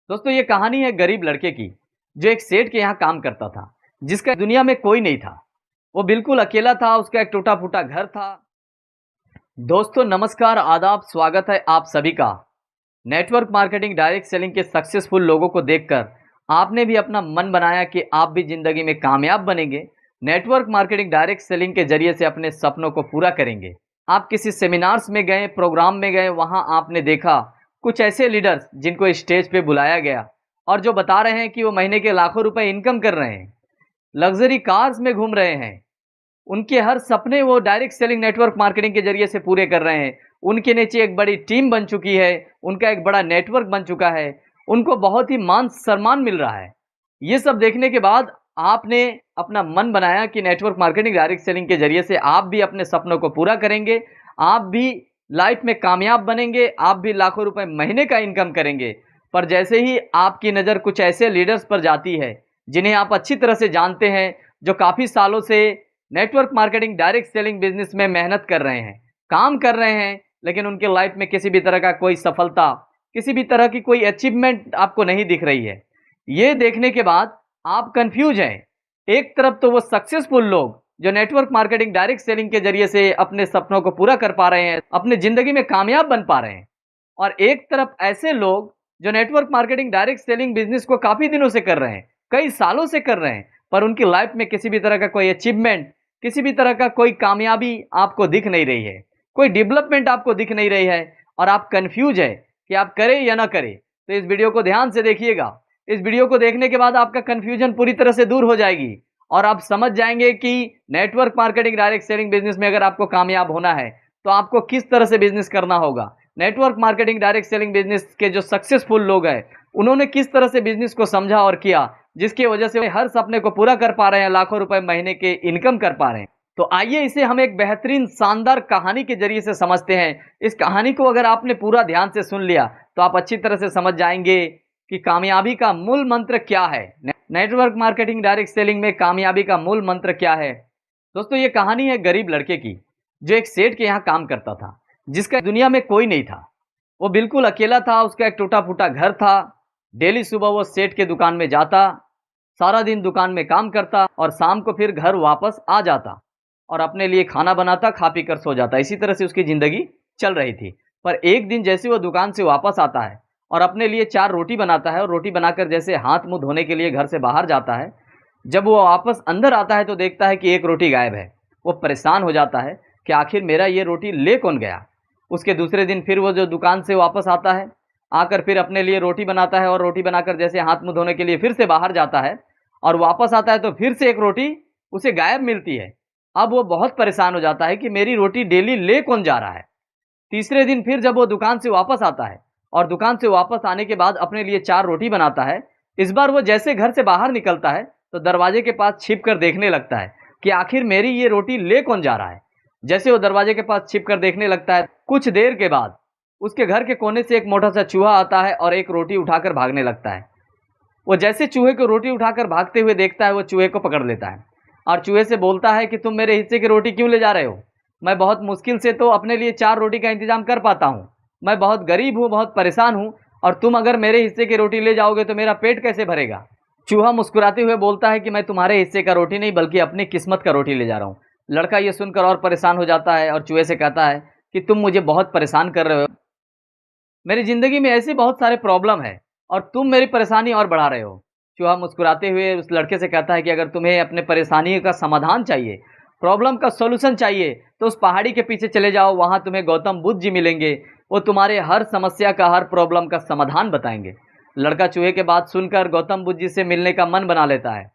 दोस्तों ये कहानी है गरीब लड़के की जो एक सेठ के यहाँ काम करता था, जिसका दुनिया में कोई नहीं था। वो बिल्कुल अकेला था, उसका एक टूटा फूटा घर था। दोस्तों नमस्कार, आदाब, स्वागत है आप सभी का। नेटवर्क मार्केटिंग डायरेक्ट सेलिंग के सक्सेसफुल लोगों को देखकर आपने भी अपना मन बनाया कि आप भी जिंदगी में कामयाब बनेंगे। नेटवर्क मार्केटिंग डायरेक्ट सेलिंग के जरिए से अपने सपनों को पूरा करेंगे। आप किसी सेमिनार्स में गए, प्रोग्राम में गए, वहां आपने देखा कुछ ऐसे लीडर्स जिनको स्टेज पे बुलाया गया और जो बता रहे हैं कि वो महीने के लाखों रुपए इनकम कर रहे हैं, लग्जरी कार्स में घूम रहे हैं। उनके हर सपने वो डायरेक्ट सेलिंग नेटवर्क मार्केटिंग के जरिए से पूरे कर रहे हैं। उनके नीचे एक बड़ी टीम बन चुकी है, उनका एक बड़ा नेटवर्क बन चुका है, उनको बहुत ही मान सम्मान मिल रहा है। ये सब देखने के बाद आपने अपना मन बनाया कि नेटवर्क मार्केटिंग डायरेक्ट सेलिंग के जरिए से आप भी अपने सपनों को पूरा करेंगे, आप भी लाइफ में कामयाब बनेंगे, आप भी लाखों रुपए महीने का इनकम करेंगे। पर जैसे ही आपकी नज़र कुछ ऐसे लीडर्स पर जाती है जिन्हें आप अच्छी तरह से जानते हैं, जो काफ़ी सालों से network marketing direct selling business में मेहनत कर रहे हैं, काम कर रहे हैं, लेकिन उनके लाइफ में किसी भी तरह का कोई सफलता, किसी भी तरह की कोई अचीवमेंट आपको नहीं दिख रही है। ये देखने के बाद आप कंफ्यूज हैं। एक तरफ तो वो सक्सेसफुल लोग जो नेटवर्क मार्केटिंग डायरेक्ट सेलिंग के जरिए से अपने सपनों को पूरा कर पा रहे हैं, अपने जिंदगी में कामयाब बन पा रहे हैं, और एक तरफ ऐसे लोग जो network marketing direct selling business को काफी दिनों से कर रहे हैं, कई सालों से कर रहे हैं, पर उनकी लाइफ में किसी भी तरह का कोई अचीवमेंट, किसी भी तरह का कोई कामयाबी आपको दिख नहीं रही है, कोई डेवलपमेंट आपको दिख नहीं रही है, और आप कंफ्यूज है कि आप करें या ना करें। तो इस वीडियो को ध्यान से देखिएगा। इस वीडियो को देखने के बाद आपका कंफ्यूजन पूरी तरह से दूर हो जाएगी और आप समझ जाएंगे कि network marketing direct selling business में अगर आपको कामयाब होना है तो आपको किस तरह से बिजनेस करना होगा। Network marketing direct selling business के जो सक्सेसफुल लोग हैं, उन्होंने किस तरह से बिजनेस को समझा और किया, जिसकी वजह से वे हर सपने को पूरा कर पा रहे हैं, लाखों रुपए महीने के इनकम कर पा रहे हैं। तो आइए इसे हम एक बेहतरीन शानदार कहानी के जरिए से समझते हैं। इस कहानी को अगर आपने पूरा ध्यान से सुन लिया तो आप अच्छी तरह से समझ जाएंगे कि कामयाबी का मूल मंत्र क्या है। नेटवर्क मार्केटिंग डायरेक्ट सेलिंग में कामयाबी का मूल मंत्र क्या है। दोस्तों ये कहानी है गरीब लड़के की जो एक सेठ के यहाँ काम करता था, जिसका दुनिया में कोई नहीं था। वो बिल्कुल अकेला था, उसका एक टूटा फूटा घर था। डेली सुबह वो सेठ के दुकान में जाता, सारा दिन दुकान में काम करता और शाम को फिर घर वापस आ जाता और अपने लिए खाना बनाता, खा पी कर सो जाता। इसी तरह से उसकी ज़िंदगी चल रही थी। पर एक दिन जैसे वो दुकान से वापस आता है और अपने लिए 4 रोटी बनाता है और रोटी बनाकर जैसे हाथ मुँह धोने के लिए घर से बाहर जाता है, जब वो वापस अंदर आता है तो देखता है कि एक रोटी गायब है। वो परेशान हो जाता है कि आखिर मेरा ये रोटी ले कौन गया। उसके दूसरे दिन फिर वो जो दुकान से वापस आता है, आकर फिर अपने लिए रोटी बनाता है और रोटी बनाकर जैसे हाथ मुँह धोने के लिए फिर से बाहर जाता है और वापस आता है तो फिर से एक रोटी उसे गायब मिलती है। अब वो बहुत परेशान हो जाता है कि मेरी रोटी डेली ले कौन जा रहा है। तीसरे दिन फिर जब वो दुकान से वापस आता है और दुकान से वापस आने के बाद अपने लिए 4 रोटी बनाता है, इस बार वो जैसे घर से बाहर निकलता है तो दरवाजे के पास छिप कर देखने लगता है कि आखिर मेरी ये रोटी ले कौन जा रहा है। जैसे वो दरवाजे के पास छिप कर देखने लगता है, कुछ देर के बाद उसके घर के कोने से एक मोटा सा चूहा आता है और एक रोटी उठाकर भागने लगता है। वो जैसे चूहे को रोटी उठाकर भागते हुए देखता है, वो चूहे को पकड़ लेता है और चूहे से बोलता है कि तुम मेरे हिस्से की रोटी क्यों ले जा रहे हो? मैं बहुत मुश्किल से तो अपने लिए 4 रोटी का इंतजाम कर पाता हूँ। मैं बहुत गरीब हूँ, बहुत परेशान हूँ, और तुम अगर मेरे हिस्से की रोटी ले जाओगे तो मेरा पेट कैसे भरेगा? चूहा मुस्कुराते हुए बोलता है कि मैं तुम्हारे हिस्से का रोटी नहीं बल्कि अपनी किस्मत का रोटी ले जा रहा हूँ। लड़का ये सुनकर और परेशान हो जाता है और चूहे से कहता है कि तुम मुझे बहुत परेशान कर रहे हो। मेरी ज़िंदगी में ऐसे बहुत सारे प्रॉब्लम है और तुम मेरी परेशानी और बढ़ा रहे हो। चूहा मुस्कुराते हुए उस लड़के से कहता है कि अगर तुम्हें अपने परेशानी का समाधान चाहिए, प्रॉब्लम का सॉल्यूशन चाहिए, तो उस पहाड़ी के पीछे चले जाओ, वहाँ तुम्हें गौतम बुद्ध जी मिलेंगे। वो तुम्हारे हर समस्या का, हर प्रॉब्लम का समाधान बताएंगे। लड़का चूहे के बात सुनकर गौतम बुद्ध जी से मिलने का मन बना लेता है।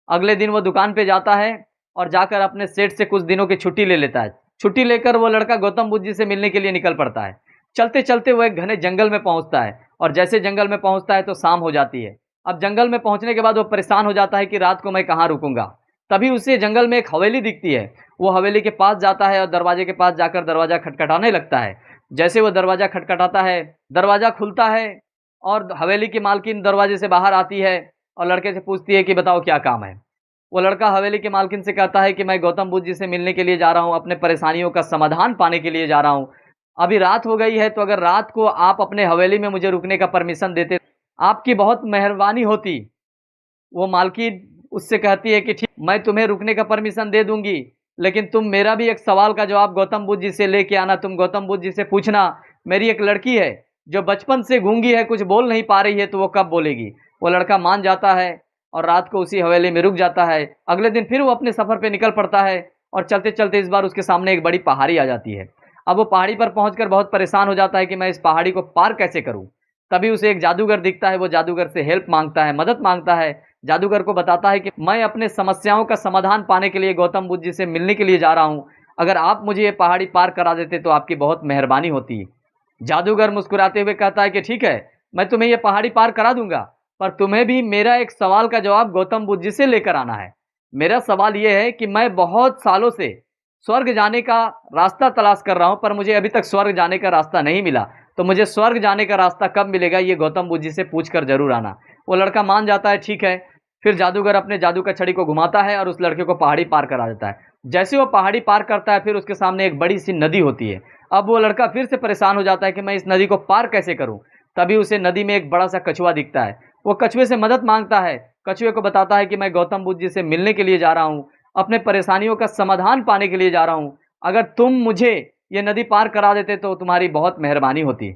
अगले दिन वो दुकान पे जाता है और जाकर अपने सेठ से कुछ दिनों की छुट्टी ले लेता है। छुट्टी लेकर वो लड़का गौतम बुद्ध जी से मिलने के लिए निकल पड़ता है। चलते चलते वो एक घने जंगल में पहुंचता है और जैसे जंगल में पहुंचता है तो शाम हो जाती है। अब जंगल में पहुंचने के बाद वो परेशान हो जाता है कि रात को मैं कहाँ रुकूंगा। तभी उसे जंगल में एक हवेली दिखती है। वो हवेली के पास जाता है और दरवाजे के पास जाकर दरवाजा खटखटाने लगता है। जैसे वो दरवाजा खटखटाता है, दरवाजा खुलता है और हवेली की मालकिन दरवाजे से बाहर आती है और लड़के से पूछती है कि बताओ क्या काम है। वो लड़का हवेली की मालकिन से कहता है कि मैं गौतम बुद्ध जी से मिलने के लिए जा रहा हूँ, अपने परेशानियों का समाधान पाने के लिए जा रहा हूँ। अभी रात हो गई है, तो अगर रात को आप अपने हवेली में मुझे रुकने का परमिशन देते आपकी बहुत मेहरबानी होती। वो मालकिन उससे कहती है कि ठीक, मैं तुम्हें रुकने का परमिशन दे दूंगी, लेकिन तुम मेरा भी एक सवाल का जवाब गौतम बुद्ध जी से लेके आना। तुम गौतम बुद्ध जी से पूछना, मेरी एक लड़की है जो बचपन से गूंगी है, कुछ बोल नहीं पा रही है, तो वो कब बोलेगी। वो लड़का मान जाता है और रात को उसी हवेली में रुक जाता है। अगले दिन फिर वो अपने सफर पे निकल पड़ता है और चलते चलते इस बार उसके सामने एक बड़ी पहाड़ी आ जाती है। अब वो पहाड़ी पर पहुंचकर बहुत परेशान हो जाता है कि मैं इस पहाड़ी को पार कैसे करूं। तभी उसे एक जादूगर दिखता है। वो जादूगर से हेल्प मांगता है, मदद मांगता है। जादूगर को बताता है कि मैं अपने समस्याओं का समाधान पाने के लिए गौतम बुद्ध जी से मिलने के लिए जा रहा हूं। अगर आप मुझे ये पहाड़ी पार करा देते तो आपकी बहुत मेहरबानी होती। जादूगर मुस्कुराते हुए कहता है कि ठीक है, मैं तुम्हें ये पहाड़ी पार करा दूंगा, पर तुम्हें भी मेरा एक सवाल का जवाब गौतम बुद्ध जी से लेकर आना है। मेरा सवाल यह है कि मैं बहुत सालों से स्वर्ग जाने का रास्ता तलाश कर रहा हूं, पर मुझे अभी तक स्वर्ग जाने का रास्ता नहीं मिला। तो मुझे स्वर्ग जाने का रास्ता कब मिलेगा, ये गौतम बुद्ध जी से पूछ कर जरूर आना। वो लड़का मान जाता है, ठीक है। फिर जादूगर अपने जादू का छड़ी को घुमाता है और उस लड़के को पहाड़ी पार करा देता है। जैसे वो पहाड़ी पार करता है, फिर उसके सामने एक बड़ी सी नदी होती है। अब वो लड़का फिर से परेशान हो जाता है कि मैं इस नदी को पार कैसे करूं। तभी उसे नदी में एक बड़ा सा कछुआ दिखता है। वो कछुए से मदद मांगता है। कछुए को बताता है कि मैं गौतम बुद्ध जी से मिलने के लिए जा रहा हूं, अपने परेशानियों का समाधान पाने के लिए जा रहा हूं। अगर तुम मुझे ये नदी पार करा देते तो तुम्हारी बहुत मेहरबानी होती।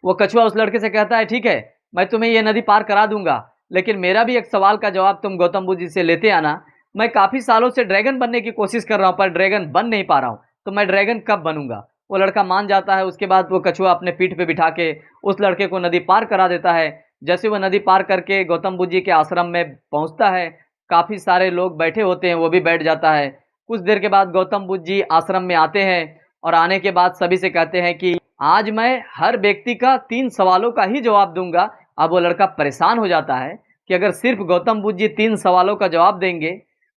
वो कछुआ उस लड़के से कहता है, ठीक है, मैं तुम्हें ये नदी पार करा दूंगा, लेकिन मेरा भी एक सवाल का जवाब तुम गौतम बुद्ध जी से लेते आना। मैं काफी सालों से ड्रैगन बनने की कोशिश कर रहा हूं, पर ड्रैगन बन नहीं पा रहा हूं, तो मैं ड्रैगन कब बनूंगा। वो लड़का मान जाता है। उसके बाद वो कछुआ अपने पीठ पे बिठा के उस लड़के को नदी पार करा देता है। जैसे वो नदी पार करके गौतम बुद्ध जी के आश्रम में पहुंचता है, काफी सारे लोग बैठे होते हैं, वो भी बैठ जाता है। कुछ देर के बाद गौतम बुद्ध जी आश्रम में आते हैं और आने के बाद सभी से कहते हैं कि आज मैं हर व्यक्ति का 3 सवालों का ही जवाब दूंगा। अब वो लड़का परेशान हो जाता है कि अगर सिर्फ गौतम बुद्ध जी 3 सवालों का जवाब देंगे,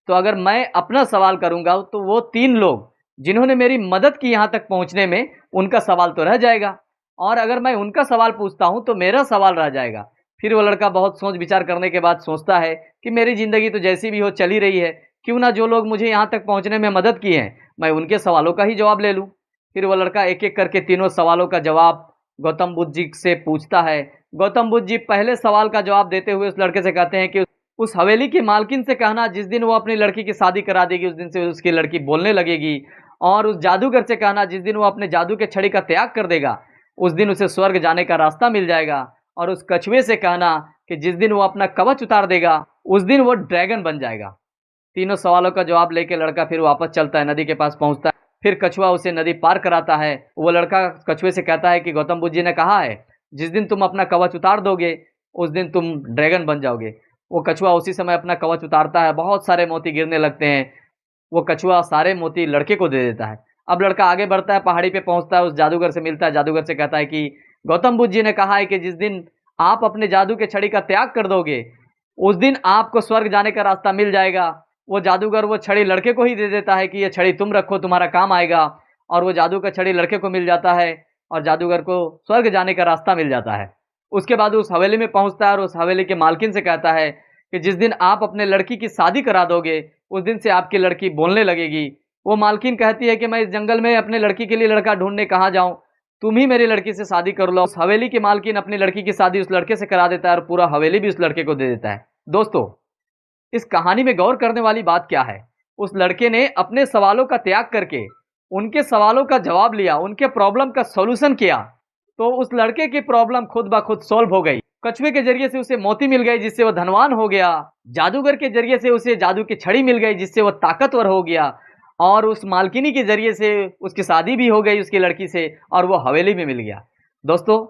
तो अगर मैं अपना सवाल करूंगा तो वो 3 लोग जिन्होंने मेरी मदद की यहां तक पहुंचने में, उनका सवाल तो रह जाएगा, और अगर मैं उनका सवाल पूछता हूं तो मेरा सवाल रह जाएगा। फिर वो लड़का बहुत सोच विचार करने के बाद सोचता है कि मेरी जिंदगी तो जैसी भी हो चल ही रही है, क्यों ना जो लोग मुझे यहाँ तक पहुँचने में मदद की है, मैं उनके सवालों का ही जवाब ले लूँ। फिर वो लड़का एक एक करके तीनों सवालों का जवाब गौतम बुद्ध जी से पूछता है। गौतम बुद्ध जी पहले सवाल का जवाब देते हुए उस लड़के से कहते हैं कि उस हवेली की मालकिन से कहना जिस दिन वो अपनी लड़की की शादी करा देगी, उस दिन से उसकी लड़की बोलने लगेगी। और उस जादूगर से कहना जिस दिन वो अपने जादू के छड़ी का त्याग कर देगा, उस दिन उसे स्वर्ग जाने का रास्ता मिल जाएगा। और उस कछुए से कहना कि जिस दिन वो अपना कवच उतार देगा, उस दिन वो ड्रैगन बन जाएगा। तीनों सवालों का जवाब लेके लड़का फिर वापस चलता है, नदी के पास पहुंचता है। फिर कछुआ उसे नदी पार कराता है। वो लड़का कछुए से कहता है कि गौतम बुद्ध जी ने कहा है, जिस दिन तुम अपना कवच उतार दोगे, उस दिन तुम ड्रैगन बन जाओगे। वो कछुआ उसी समय अपना कवच उतारता है, बहुत सारे मोती गिरने लगते हैं। वो कछुआ सारे मोती लड़के को दे देता है। अब लड़का आगे बढ़ता है, पहाड़ी पे पहुंचता है, उस जादूगर से मिलता है। जादूगर से कहता है कि गौतम बुद्ध जी ने कहा है कि जिस दिन आप अपने जादू के छड़ी का त्याग कर दोगे, उस दिन आपको स्वर्ग जाने का रास्ता मिल जाएगा। वो जादूगर वो छड़ी लड़के को ही दे देता है कि ये छड़ी तुम रखो, तुम्हारा काम आएगा। और वो जादू का छड़ी लड़के को मिल जाता है और जादूगर को स्वर्ग जाने का रास्ता मिल जाता है। उसके बाद उस हवेली में पहुंचता है और उस हवेली के मालकिन से कहता है कि जिस दिन आप अपने लड़की की शादी करा दोगे, उस दिन से आपकी लड़की बोलने लगेगी। वो मालकिन कहती है कि मैं इस जंगल में अपने लड़की के लिए लड़का ढूंढने कहाँ जाऊं, तुम ही मेरी लड़की से शादी कर लो। उस हवेली की मालकिन अपनी लड़की की शादी उस लड़के से करा देता है और पूरा हवेली भी उस लड़के को दे देता है। दोस्तों, इस कहानी में गौर करने वाली बात क्या है? उस लड़के ने अपने सवालों का त्याग करके उनके सवालों का जवाब लिया, उनके प्रॉब्लम का सॉल्यूशन किया, तो उस लड़के की प्रॉब्लम खुद ब खुद सॉल्व हो गई। कछुए के जरिए से उसे मोती मिल गई, जिससे वो धनवान हो गया। जादूगर के जरिए से उसे जादू की छड़ी मिल गई, जिससे वो ताकतवर हो गया। और उस मालकिनी के जरिए से उसकी शादी भी हो गई उसकी लड़की से, और वो हवेली में मिल गया। दोस्तों,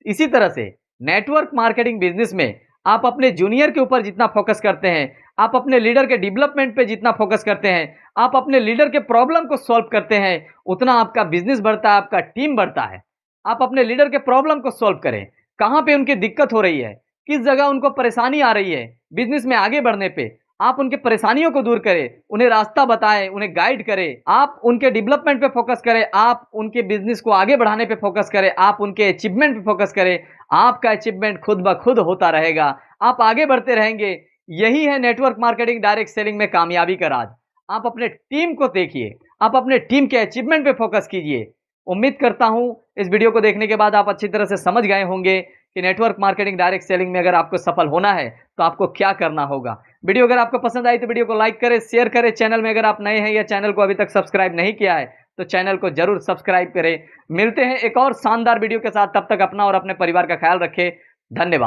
इसी तरह से नेटवर्क मार्केटिंग बिजनेस में आप अपने जूनियर के ऊपर जितना फोकस करते हैं, आप अपने लीडर के डेवलपमेंट पे जितना फोकस करते हैं, आप अपने लीडर के प्रॉब्लम को सॉल्व करते हैं, उतना आपका बिजनेस बढ़ता है, आपका टीम बढ़ता है। आप अपने लीडर के प्रॉब्लम को सॉल्व करें, कहाँ पे उनकी दिक्कत हो रही है, किस जगह उनको परेशानी आ रही है बिजनेस में आगे बढ़ने पे, आप उनके परेशानियों को दूर करें, उन्हें रास्ता बताएं, उन्हें गाइड करें। आप उनके डेवलपमेंट पे फोकस करें, आप उनके बिजनेस को आगे बढ़ाने पे फोकस करें, आप उनके अचीवमेंट पे फोकस करें। आपका अचीवमेंट खुद ब खुद होता रहेगा, आप आगे बढ़ते रहेंगे। यही है नेटवर्क मार्केटिंग डायरेक्ट सेलिंग में कामयाबी का राज। आप अपने टीम को देखिए, आप अपने टीम के अचीवमेंट पे फोकस कीजिए। उम्मीद करता हूं इस वीडियो को देखने के बाद आप अच्छी तरह से समझ गए होंगे कि नेटवर्क मार्केटिंग डायरेक्ट सेलिंग में अगर आपको सफल होना है तो आपको क्या करना होगा। वीडियो अगर आपको पसंद आई तो वीडियो को लाइक करें, शेयर करें। चैनल में अगर आप नए हैं या चैनल को अभी तक सब्सक्राइब नहीं किया है तो चैनल को जरूर सब्सक्राइब करें। मिलते हैं एक और शानदार वीडियो के साथ, तब तक अपना और अपने परिवार का ख्याल रखें। धन्यवाद।